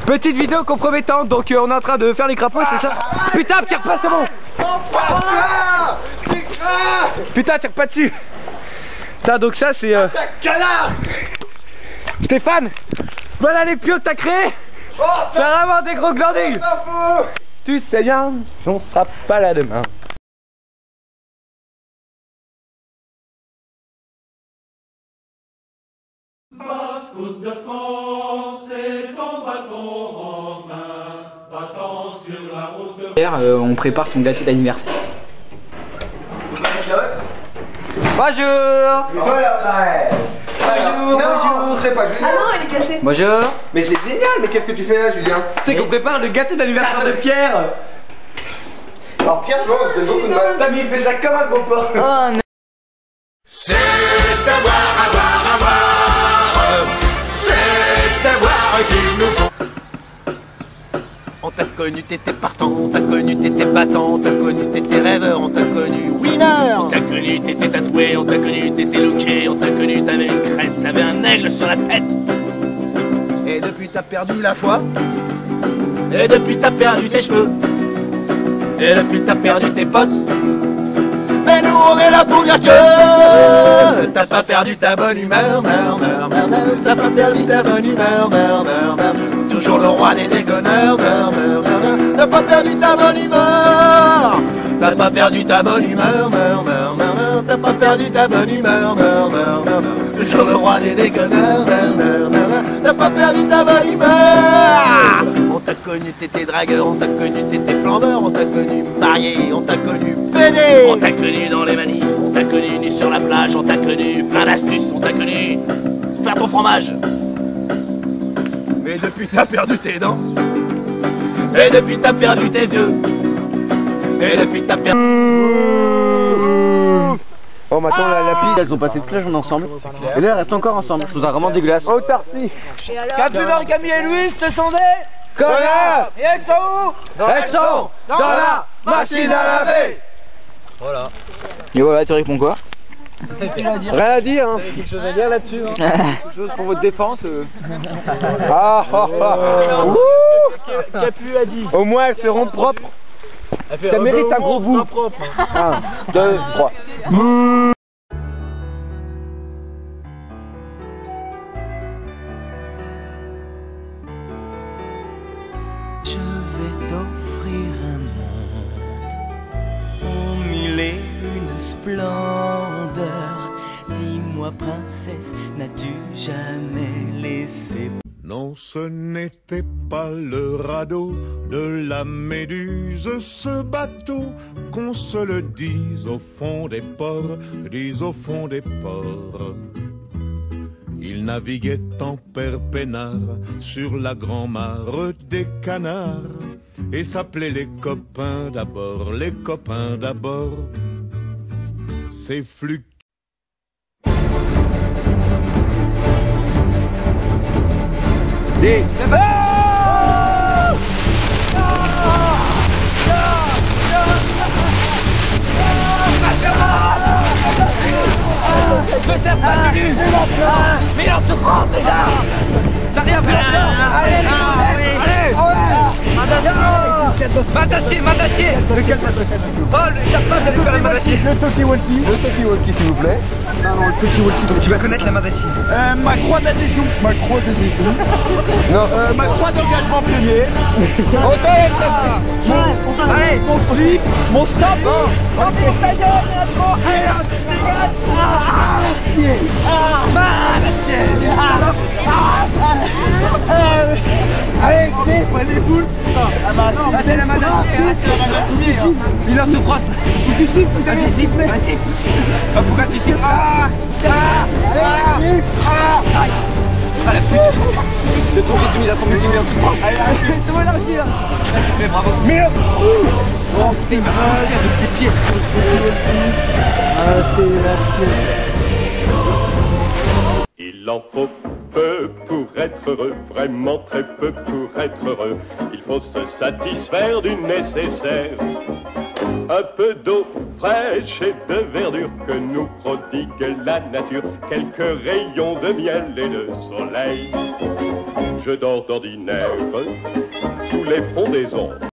Petite vidéo compromettante, donc on est en train de faire les crapauds, c'est ça? Putain, tire pas, c'est bon. Putain, tire pas dessus. Putain, donc ça c'est... Stéphane, voilà les pieux que t'as créés. C'est vraiment des gros glandings. Tu sais bien, on sera pas là demain. Basse-Côte de France et ton bâton en main, va-t'en sur la route de... Hier, on prépare ton gâteau d'anniversaire. Bonjour. Bonjour. Non, c'est pas Julien. Ah non, il est caché. Bonjour. Mais c'est génial, mais qu'est-ce que tu fais là, Julien? Tu sais qu'on prépare le gâteau d'anniversaire de Pierre. Alors Pierre, tu vois, on te donne beaucoup de mal. T'as mis, il fait ça comme un gros porc. Oh non. C'est avoir, c'est avoir qu'il nous faut. On t'a connu, t'étais partant, on t'a connu, t'étais battant, on t'a connu, t'étais rêveur, on t'a connu winner. On t'a connu, t'étais tatoué, on t'a connu, t'étais looké, on t'a connu, t'avais une crête, t'avais un aigle sur la tête. Et depuis t'as perdu la foi, et depuis t'as perdu tes cheveux, et depuis t'as perdu tes potes. Mais nous on est là pour dire que t'as pas perdu ta bonne humeur, t'as pas perdu ta bonne humeur, toujours le roi des déconneurs, t'as pas perdu ta bonne humeur, t'as pas perdu ta bonne humeur, t'as pas perdu ta bonne humeur, toujours le roi des déconneurs, t'as pas perdu ta bonne humeur. On t'a connu, t'étais dragueur, on t'a connu, t'étais flambeur, on t'a connu marié, on t'a connu pédé, on t'a connu dans les manifs, on t'a connu nu sur la plage, on t'a connu plein d'astuces, on t'a connu faire ton fromage. Mais depuis t'as perdu tes dents, et depuis t'as perdu tes yeux, et depuis t'as perdu... Oh maintenant la pile, elles ont passé toute la journée ensemble. Et là elles restent encore ensemble. Je trouve ça vraiment dégueulasse. Oh Tarsi. Capitaine Camille et Louis, ce sont des connards. Et elles sont où? Elles sont dans la machine à laver. Voilà. Et voilà, tu réponds quoi? Rien à dire hein. Quelque chose à dire là-dessus hein. Quelque chose pour votre défense Capu a dit. Au moins elles seront propres. Ça mérite un gros bout. 1, 2, 3. Je vais t'offrir un monde aux mille et une splendeurs. Dis-moi princesse, n'as-tu jamais laissé... Non, ce n'était pas le radeau de la Méduse, ce bateau, qu'on se le dise au fond des ports, dise au fond des ports. Il naviguait en père peinard sur la grand-mare des canards et s'appelait les copains d'abord, les copains d'abord. Ces flux Peut-être pas tenu. Mais on te prend déjà. T'as rien fait encore. Allez, Madachi, Madachi. Oh, le chapeau, j'allais faire le Madachi. Le talkie-walkie s'il vous plaît. Non, le talkie-walkie. Tu vas connaître la Madachi. Ma croix d'adhésion. Ma croix d'adhésion. Non, ma croix d'engagement pionnier. Allez, mon slip, mon stop. Oh, ta gueule, allez, prenez les boules. Ah bah non, c'est la Madachi. Il en se croise. Pourquoi tu tires? Ah la pute. Le tour est demi, la trompette est bien. Allez, c'est moi là aussi là. Tu fais bravo. Merde. Oh putain, il m'a fait de tes pieds. Ah c'est la pied. Il en faut peu pour être heureux, vraiment très peu pour être heureux. Il faut se satisfaire du nécessaire. Un peu d'eau, fraîche et de verdure que nous prodigue la nature, quelques rayons de miel et de soleil. Je dors d'ordinaire sous les frondaisons